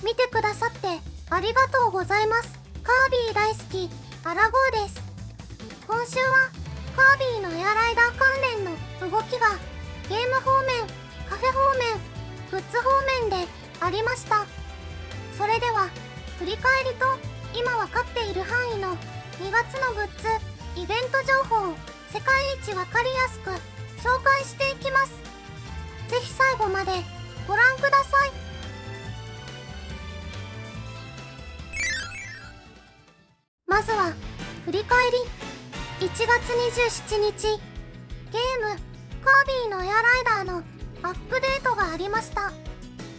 見てくださってありがとうございます。カービィ大好きアラゴーです。今週はカービィのエアライダー関連の動きがゲーム方面、カフェ方面、グッズ方面でありました。それでは振り返りと今わかっている範囲の2月のグッズイベント情報を世界一わかりやすく紹介していきます。ぜひ最後までご覧ください。まずは振り返り。1月27日ゲームカービィのエアライダーのアップデートがありました。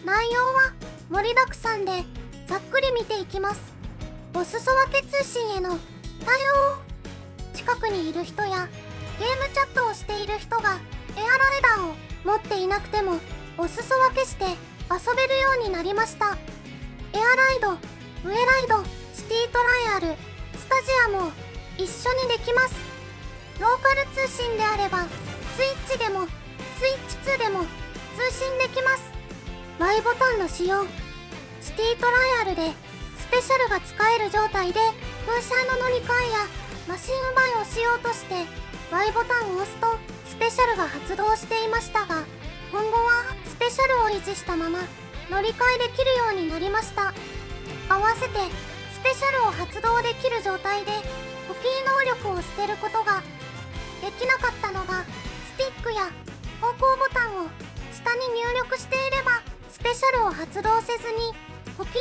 内容は盛りだくさんでざっくり見ていきます。お裾分け通信への対応。近くにいる人やゲームチャットをしている人がエアライダーを持っていなくてもお裾分けして遊べるようになりました。エアライド、ウェライド、シティトライアル、スタジアムを一緒にできます。ローカル通信であればスイッチでもスイッチ2でも通信できます。Y ボタンの使用。シティトライアルでスペシャルが使える状態で風車の乗り換えやマシン奪いをしようとして Y ボタンを押すとスペシャルが発動していましたが、今後はスペシャルを維持したまま乗り換えできるようになりました。合わせてスペシャルを発動できる状態でコピー能力を捨てることができなかったのが、スティックや方向ボタンを下に入力していればスペシャルを発動せずにコピー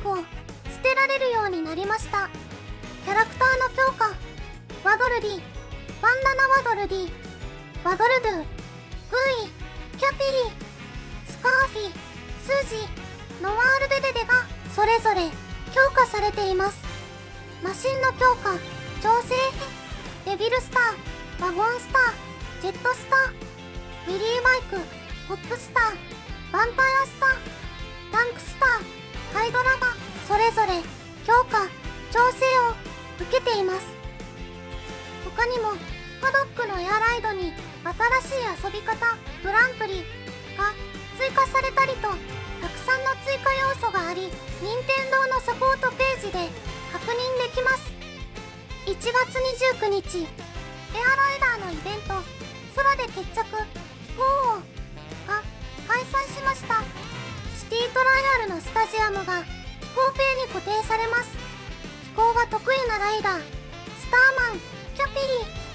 能力を捨てられるようになりました。キャラクターの強化。ワドルディ、バンダナワドルディ、ワドルドゥ、グーイ、キャピリ、スカーフィ、スージ、ノワールベデデがそれぞれ強化されています。マシンの強化、調整、デビルスター、ワゴンスター、ジェットスター、ウィリーバイク、ホップスター、ヴァンパイアスター、タンクスター、ハイドラがそれぞれ強化、調整を受けています。他にもパドックのエアライドに新しい遊び方グランプリが追加されたりと、たくさんの追加要素があり、任天堂のサポートページで確認できます。1月29日エアライダーのイベント空で決着飛行王が開催しました。シティトライアルのスタジアムが飛行艇に固定されます。飛行が得意なライダースターマン、キャピリ。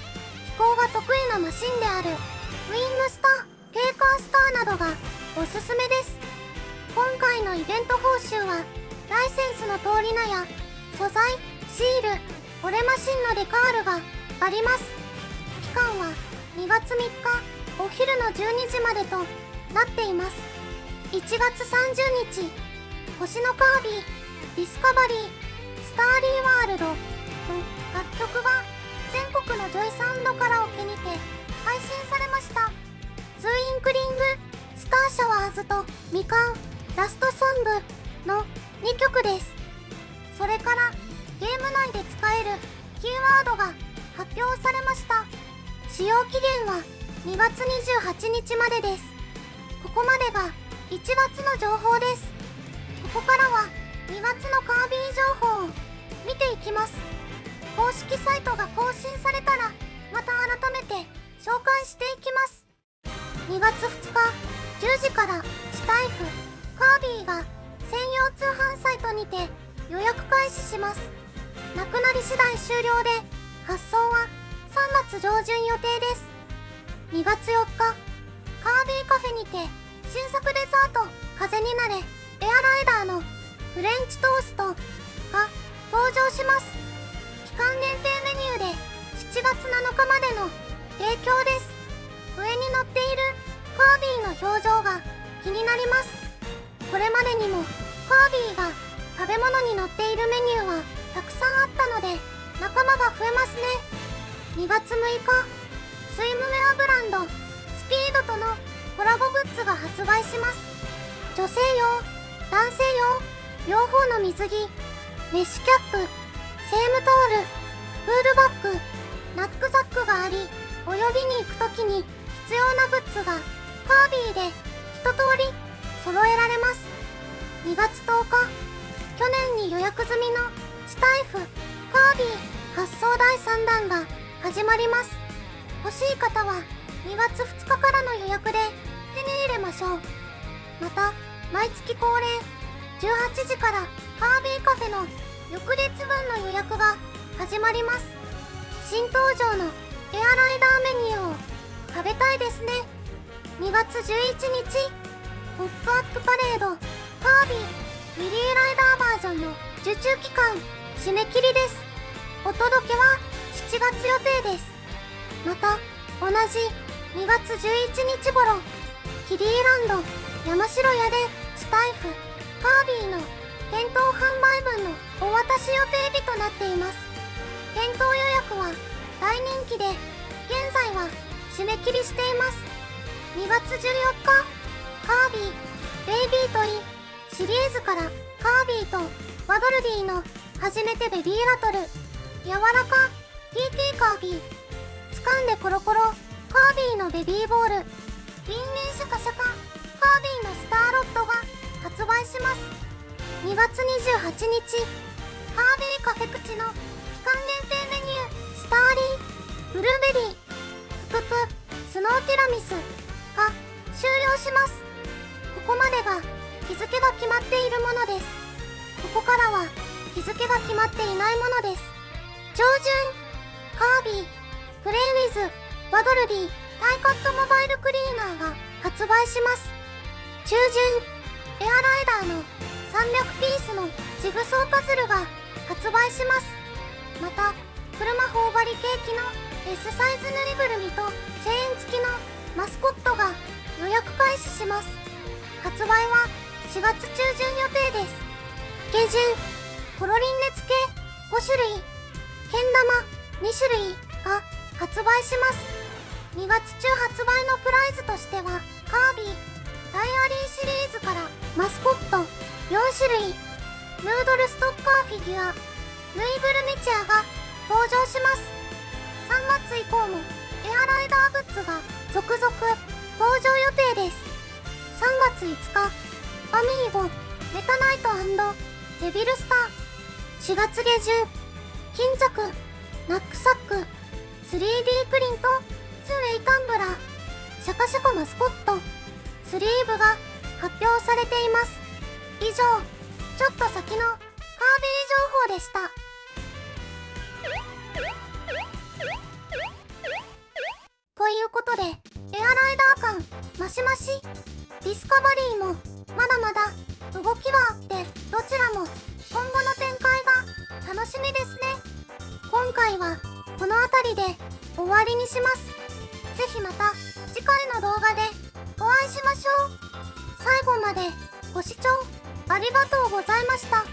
飛行が得意なマシンであるウィングスター、ケーカースターなどがおすすめです。今回のイベント報酬はライセンスの通り名や素材、シール、オレマシンのデカールがあります。期間は2月3日お昼の12時までとなっています。1月30日星のカービィディスカバリースターリーワールドの楽曲が全国のジョイサウンドカラオケにて配信されました。ズインクリング、スターシャワーズとみかん、ラストソングの2曲です。それからゲーム内で使えるキーワードが発表されました。使用期限は2月28日までです。ここまでが1月の情報です。ここからは2月のカービィ情報を見ていきます。公式サイトが更新されたらまた改めて紹介していきます。2月2日10時からスタイフカービィが専用通販サイトにて予約開始します。なくなり次第終了で発送は3月上旬予定です。2月4日カービィカフェにて新作デザート風になれエアライダーのフレンチトーストが登場します。期間限定メニューで7月7日までの提供です。上に載っているカービィの表情が気になります。これまでにもカービィが食べ物に載っているメニューはたくさんあったので仲間が増えますね。2月6日スイムウェアブランドスピードとのコラボグッズが発売します。女性用、男性用両方の水着、メッシュキャップ、セームトール、プールバッグ、ナックザックがあり、泳ぎに行くときに必必要なグッズがカービィで一通り揃えられます。2月10日、去年に予約済みのスタイフカービィ発送第3弾が始まります。欲しい方は2月2日からの予約で手に入れましょう。また、毎月恒例18時からカービィカフェの翌月分の予約が始まります。新登場のエアライダーメニューを食べたいですね。2月11日、ポップアップパレードカービィウィリーライダーバージョンの受注期間締め切りです。お届けは7月予定です。また、同じ2月11日頃、キリーランド山城屋でスタイフカービィの店頭販売分のお渡し予定日となっています。店頭予約は大人気で、現在は締め切りしています。2月14日、カービィベイビートイシリーズからカービィとワドルディの初めてベビーラトル柔らか TT カービィ掴んでコロコロカービィのベビーボールウィンウィンシャカシャカカービィのスターロットが発売します。2月28日、カービィカフェ口の期間限定メニュースターリーブルーベリーププスノーティラミスが終了します。ここまでが日付が決まっているものです。ここからは日付が決まっていないものです。上旬、カービィプレイウィズワドルディタイカットモバイルクリーナーが発売します。中旬、エアライダーの300ピースのジグソーパズルが発売します。また、車頬張りケーキの S サイズぬいぐるみとチェーン付きのマスコットが予約開始します。発売は4月中旬予定です。下旬、コロリン熱系5種類けん玉2種類が発売します。2月中発売のプライズとしてはカービィダイアリーシリーズからマスコット4種類ヌードルストッカーフィギュアぬいぐるみチェアが登場します。3月以降もエアライダーグッズが続々登場予定です。3月5日、アミーゴメタナイト&デビルスター。4月下旬、巾着ナックサック 3D プリントツーウェイタンブラーシャカシャカマスコットスリーブが発表されています。以上、ちょっと先のカービィ情報でした。ということで、エアライダー感マシマシディスカバリーもまだまだ動きはあって、どちらも今後の展開が楽しみですね。今回はこの辺りで終わりにします。ぜひまた次回の動画でお会いしましょう。最後までご視聴ありがとうございました。